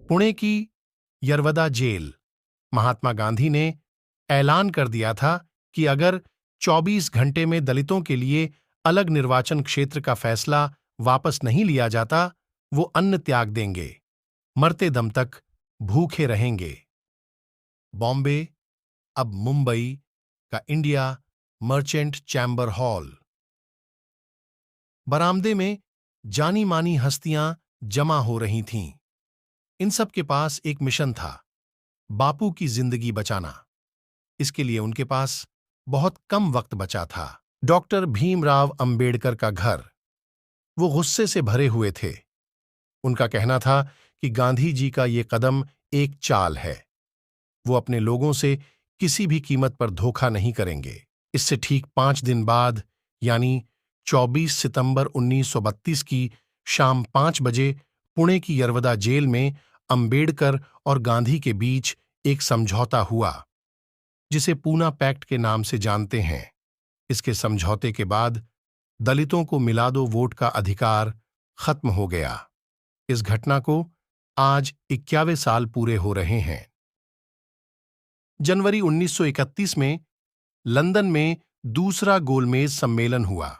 पुणे की यरवदा जेल। महात्मा गांधी ने ऐलान कर दिया था कि अगर 24 घंटे में दलितों के लिए अलग निर्वाचन क्षेत्र का फैसला वापस नहीं लिया जाता, वो अन्न त्याग देंगे, मरते दम तक भूखे रहेंगे। बॉम्बे, अब मुंबई का इंडिया मर्चेंट चैम्बर हॉल। बरामदे में जानी मानी हस्तियां जमा हो रही थीं। इन सब के पास एक मिशन था, बापू की जिंदगी बचाना। इसके लिए उनके पास बहुत कम वक्त बचा था। डॉक्टर भीमराव अंबेडकर का घर। वो गुस्से से भरे हुए थे। उनका कहना था कि गांधी जी का ये कदम एक चाल है। वो अपने लोगों से किसी भी कीमत पर धोखा नहीं करेंगे। इससे ठीक 5 दिन बाद, यानी 24 सितंबर 1932 की शाम 5 बजे पुणे की यरवदा जेल में अंबेडकर और गांधी के बीच एक समझौता हुआ, जिसे पूना पैक्ट के नाम से जानते हैं। इसके समझौते के बाद दलितों को मिला दो वोट का अधिकार खत्म हो गया। इस घटना को आज 51 साल पूरे हो रहे हैं। जनवरी 1931 में लंदन में दूसरा गोलमेज सम्मेलन हुआ।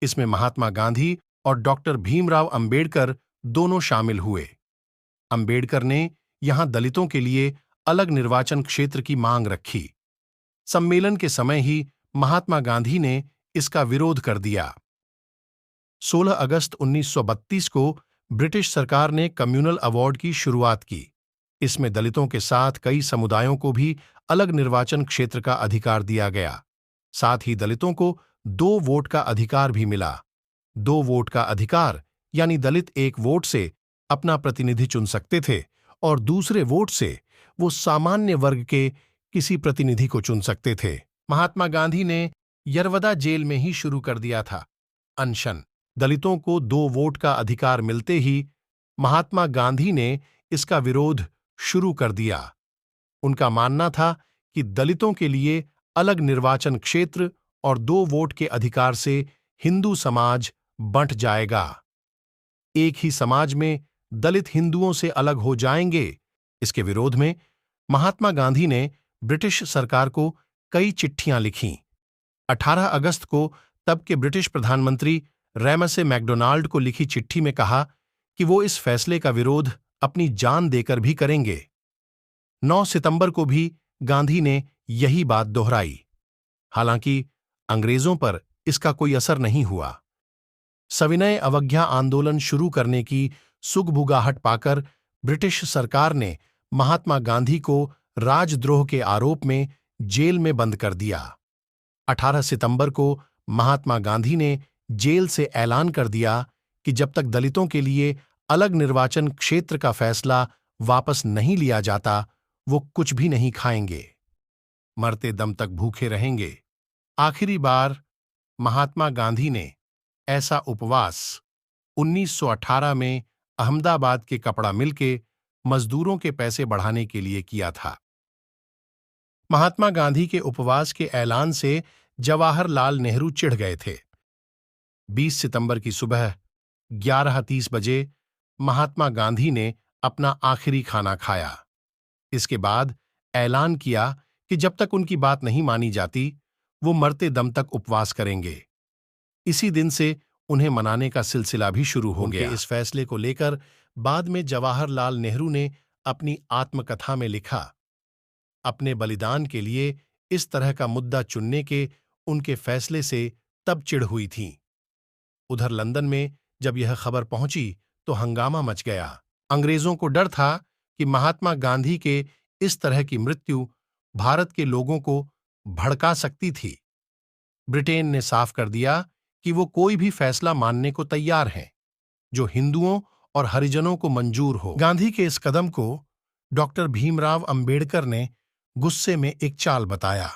इसमें महात्मा गांधी और डॉक्टर भीमराव अंबेडकर दोनों शामिल हुए। अंबेडकर ने यहां दलितों के लिए अलग निर्वाचन क्षेत्र की मांग रखी। सम्मेलन के समय ही महात्मा गांधी ने इसका विरोध कर दिया। 16 अगस्त 1932 को ब्रिटिश सरकार ने कम्युनल अवार्ड की शुरुआत की। इसमें दलितों के साथ कई समुदायों को भी अलग निर्वाचन क्षेत्र का अधिकार दिया गया। साथ ही दलितों को 2 वोट का अधिकार भी मिला। 2 वोट का अधिकार यानी दलित एक वोट से अपना प्रतिनिधि चुन सकते थे और दूसरे वोट से वो सामान्य वर्ग के किसी प्रतिनिधि को चुन सकते थे। महात्मा गांधी ने यरवदा जेल में ही शुरू कर दिया था अनशन। दलितों को 2 वोट का अधिकार मिलते ही महात्मा गांधी ने इसका विरोध शुरू कर दिया। उनका मानना था कि दलितों के लिए अलग निर्वाचन क्षेत्र और 2 वोट के अधिकार से हिंदू समाज बंट जाएगा। एक ही समाज में दलित हिंदुओं से अलग हो जाएंगे। इसके विरोध में महात्मा गांधी ने ब्रिटिश सरकार को कई चिट्ठियां लिखीं। 18 अगस्त को तब के ब्रिटिश प्रधानमंत्री रैमसे मैकडोनाल्ड को लिखी चिट्ठी में कहा कि वो इस फैसले का विरोध अपनी जान देकर भी करेंगे। 9 सितंबर को भी गांधी ने यही बात दोहराई। हालांकि अंग्रेजों पर इसका कोई असर नहीं हुआ। सविनय अवज्ञा आंदोलन शुरू करने की सुगबुगाहट पाकर ब्रिटिश सरकार ने महात्मा गांधी को राजद्रोह के आरोप में जेल में बंद कर दिया। 18 सितंबर को महात्मा गांधी ने जेल से ऐलान कर दिया कि जब तक दलितों के लिए अलग निर्वाचन क्षेत्र का फैसला वापस नहीं लिया जाता, वो कुछ भी नहीं खाएंगे, मरते दम तक भूखे रहेंगे। आखिरी बार महात्मा गांधी ने ऐसा उपवास 1918 में अहमदाबाद के कपड़ा मिल के मजदूरों के पैसे बढ़ाने के लिए किया था। महात्मा गांधी के उपवास के ऐलान से जवाहरलाल नेहरू चिढ़ गए थे। 20 सितंबर की सुबह 11:30 बजे महात्मा गांधी ने अपना आखिरी खाना खाया। इसके बाद ऐलान किया कि जब तक उनकी बात नहीं मानी जाती, वो मरते दम तक उपवास करेंगे। इसी दिन से उन्हें मनाने का सिलसिला भी शुरू हो गया। इस फैसले को लेकर बाद में जवाहरलाल नेहरू ने अपनी आत्मकथा में लिखा, अपने बलिदान के लिए इस तरह का मुद्दा चुनने के उनके फैसले से तब चिढ़ हुई थी। उधर लंदन में जब यह खबर पहुंची तो हंगामा मच गया। अंग्रेजों को डर था कि महात्मा गांधी के इस तरह की मृत्यु भारत के लोगों को भड़का सकती थी। ब्रिटेन ने साफ कर दिया कि वो कोई भी फैसला मानने को तैयार हैं जो हिंदुओं और हरिजनों को मंजूर हो। गांधी के इस कदम को डॉक्टर भीमराव अंबेडकर ने गुस्से में एक चाल बताया।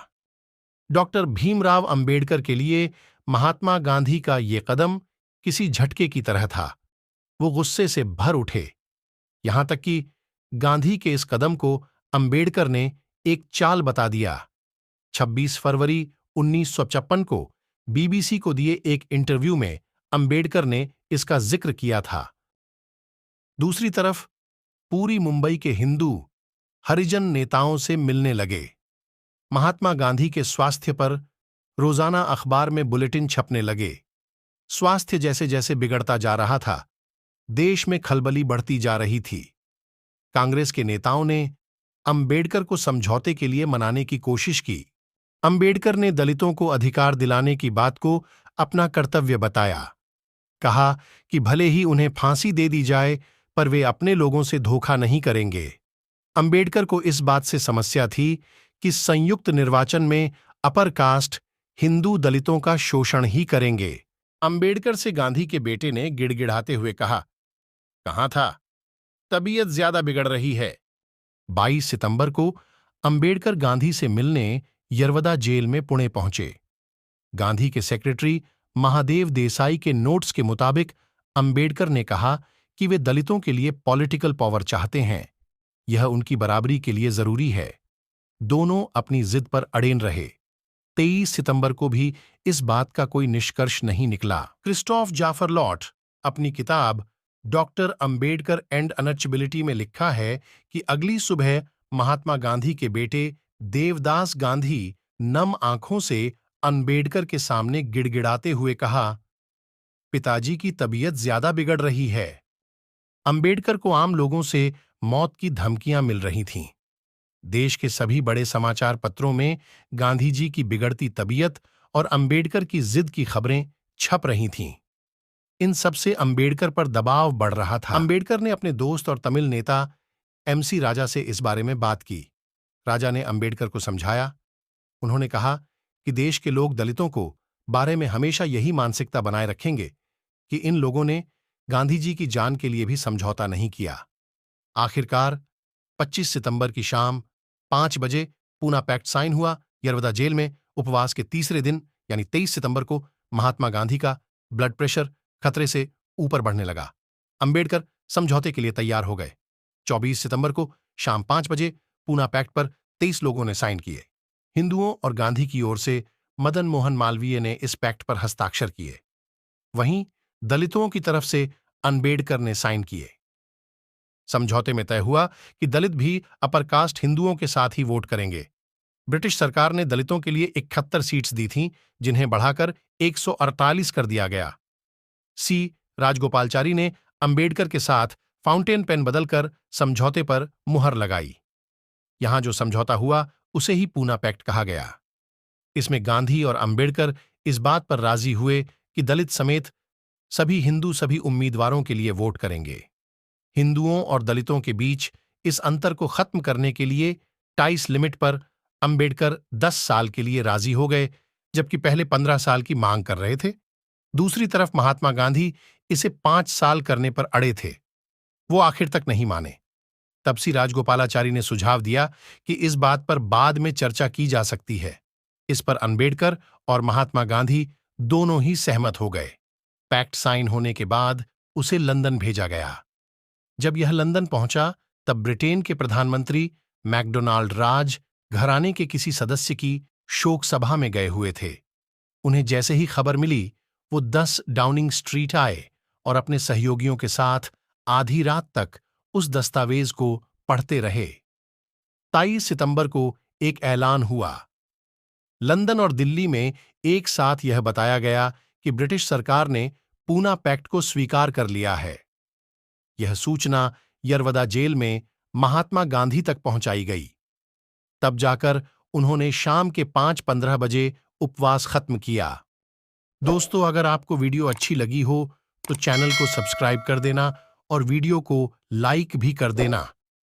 डॉक्टर भीमराव अंबेडकर के लिए महात्मा गांधी का ये कदम किसी झटके की तरह था। वो गुस्से से भर उठे। यहां तक कि गांधी के इस कदम को अंबेडकर ने एक चाल बता दिया। 26 फरवरी 1956 को बीबीसी को दिए एक इंटरव्यू में अंबेडकर ने इसका जिक्र किया था। दूसरी तरफ पूरी मुंबई के हिंदू हरिजन नेताओं से मिलने लगे। महात्मा गांधी के स्वास्थ्य पर रोजाना अखबार में बुलेटिन छपने लगे। स्वास्थ्य जैसे जैसे बिगड़ता जा रहा था, देश में खलबली बढ़ती जा रही थी। कांग्रेस के नेताओं ने अंबेडकर को समझौते के लिए मनाने की कोशिश की। अंबेडकर ने दलितों को अधिकार दिलाने की बात को अपना कर्तव्य बताया। कहा कि भले ही उन्हें फांसी दे दी जाए, पर वे अपने लोगों से धोखा नहीं करेंगे। अंबेडकर को इस बात से समस्या थी कि संयुक्त निर्वाचन में अपर कास्ट हिंदू दलितों का शोषण ही करेंगे। अंबेडकर से गांधी के बेटे ने गिड़गिड़ाते हुए कहा, कहाँ था? तबीयत ज्यादा बिगड़ रही है। 22 सितंबर को अंबेडकर गांधी से मिलने यरवदा जेल में पुणे पहुंचे। गांधी के सेक्रेटरी महादेव देसाई के नोट्स के मुताबिक अंबेडकर ने कहा कि वे दलितों के लिए पॉलिटिकल पावर चाहते हैं, यह उनकी बराबरी के लिए जरूरी है। दोनों अपनी जिद पर अड़ेन रहे। 23 सितंबर को भी इस बात का कोई निष्कर्ष नहीं निकला। क्रिस्टोफ जाफर लॉट अपनी किताब डॉक्टर अंबेडकर एंड अनटचेबिलिटी में लिखा है कि अगली सुबह महात्मा गांधी के बेटे देवदास गांधी नम आंखों से अंबेडकर के सामने गिड़गिड़ाते हुए कहा, पिताजी की तबीयत ज्यादा बिगड़ रही है। अंबेडकर को आम लोगों से मौत की धमकियां मिल रही थीं। देश के सभी बड़े समाचार पत्रों में गांधी जी की बिगड़ती तबीयत और अंबेडकर की जिद की खबरें छप रही थीं। इन सबसे अंबेडकर पर दबाव बढ़ रहा था। अंबेडकर ने अपने दोस्त और तमिल नेता MC राजा से इस बारे में बात की। राजा ने अंबेडकर को समझाया। उन्होंने कहा कि देश के लोग दलितों को बारे में हमेशा यही मानसिकता बनाए रखेंगे कि इन लोगों ने गांधी जी की जान के लिए भी समझौता नहीं किया। आखिरकार 25 सितंबर की शाम 5 बजे पूना पैक्ट साइन हुआ। यरवदा जेल में उपवास के तीसरे दिन यानी 23 सितंबर को महात्मा गांधी का ब्लड प्रेशर खतरे से ऊपर बढ़ने लगा। अंबेडकर समझौते के लिए तैयार हो गए। 24 सितंबर को शाम 5 बजे पूना पैक्ट पर 23 लोगों ने साइन किए। हिंदुओं और गांधी की ओर से मदन मोहन मालवीय ने इस पैक्ट पर हस्ताक्षर किए। वहीं दलितों की तरफ से अंबेडकर ने साइन किए। समझौते में तय हुआ कि दलित भी अपर कास्ट हिंदुओं के साथ ही वोट करेंगे। ब्रिटिश सरकार ने दलितों के लिए 71 सीट्स दी थीं, जिन्हें बढ़ाकर 148 कर दिया गया। C राजगोपालचारी ने अंबेडकर के साथ फाउंटेन पेन बदलकर समझौते पर मुहर लगाई। यहां जो समझौता हुआ उसे ही पूना पैक्ट कहा गया। इसमें गांधी और अंबेडकर इस बात पर राजी हुए कि दलित समेत सभी हिंदू सभी उम्मीदवारों के लिए वोट करेंगे। हिंदुओं और दलितों के बीच इस अंतर को खत्म करने के लिए टाइस लिमिट पर अंबेडकर 10 साल के लिए राजी हो गए, जबकि पहले 15 साल की मांग कर रहे थे। दूसरी तरफ महात्मा गांधी इसे 5 साल करने पर अड़े थे। वो आखिर तक नहीं माने। तब सी राजगोपालाचारी ने सुझाव दिया कि इस बात पर बाद में चर्चा की जा सकती है। इस पर अंबेडकर और महात्मा गांधी दोनों ही सहमत हो गए। पैक्ट साइन होने के बाद उसे लंदन भेजा गया। जब यह लंदन पहुंचा तब ब्रिटेन के प्रधानमंत्री मैकडोनाल्ड राज घराने के किसी सदस्य की शोक सभा में गए हुए थे। उन्हें जैसे ही खबर मिली वो 10 डाउनिंग स्ट्रीट आए और अपने सहयोगियों के साथ आधी रात तक उस दस्तावेज को पढ़ते रहे। 23 सितंबर को एक ऐलान हुआ। लंदन और दिल्ली में एक साथ यह बताया गया कि ब्रिटिश सरकार ने पूना पैक्ट को स्वीकार कर लिया है। यह सूचना यरवदा जेल में महात्मा गांधी तक पहुंचाई गई। तब जाकर उन्होंने शाम के 5:15 बजे उपवास खत्म किया। दोस्तों, अगर आपको वीडियो अच्छी लगी हो तो चैनल को सब्सक्राइब कर देना और वीडियो को लाइक भी कर देना।